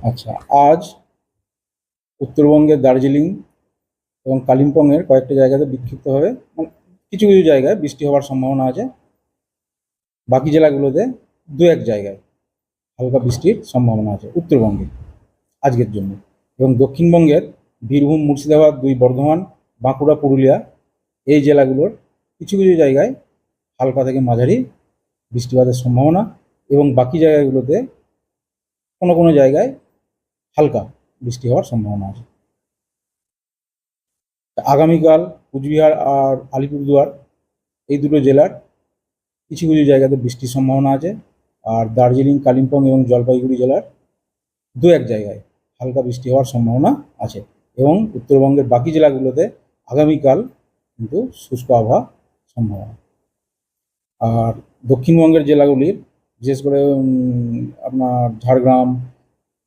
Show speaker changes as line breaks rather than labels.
আচ্ছা, আজ উত্তরবঙ্গের দার্জিলিং এবং কালিম্পংয়ের কয়েকটা জায়গাতে বিক্ষিপ্তভাবে মানে কিছু কিছু জায়গায় বৃষ্টি হওয়ার সম্ভাবনা আছে। বাকি জেলাগুলোতে দু এক জায়গায় হালকা বৃষ্টির সম্ভাবনা আছে উত্তরবঙ্গে আজকের জন্য। এবং দক্ষিণবঙ্গের বীরভূম, মুর্শিদাবাদ, দুই বর্ধমান, বাঁকুড়া, পুরুলিয়া এই জেলাগুলোর কিছু কিছু জায়গায় হালকা থেকে মাঝারি বৃষ্টিপাতের সম্ভাবনা, এবং বাকি জায়গাগুলোতে কোনো কোনো জায়গায় হালকা বৃষ্টি হওয়ার সম্ভাবনা আছে। আগামীকাল কুচবিহার আর আলিপুরদুয়ার এই দুটো জেলার কিছু কিছু জায়গাতে বৃষ্টির সম্ভাবনা আছে। আর দার্জিলিং, কালিম্পং এবং জলপাইগুড়ি জেলার দু এক জায়গায় হালকা বৃষ্টি হওয়ার সম্ভাবনা আছে। এবং উত্তরবঙ্গের বাকি জেলাগুলোতে আগামীকাল কিন্তু শুষ্ক আবহাওয়া সম্ভাবনা। আর দক্ষিণবঙ্গের জেলাগুলির বিশেষ করে আপনার ঝাড়গ্রাম,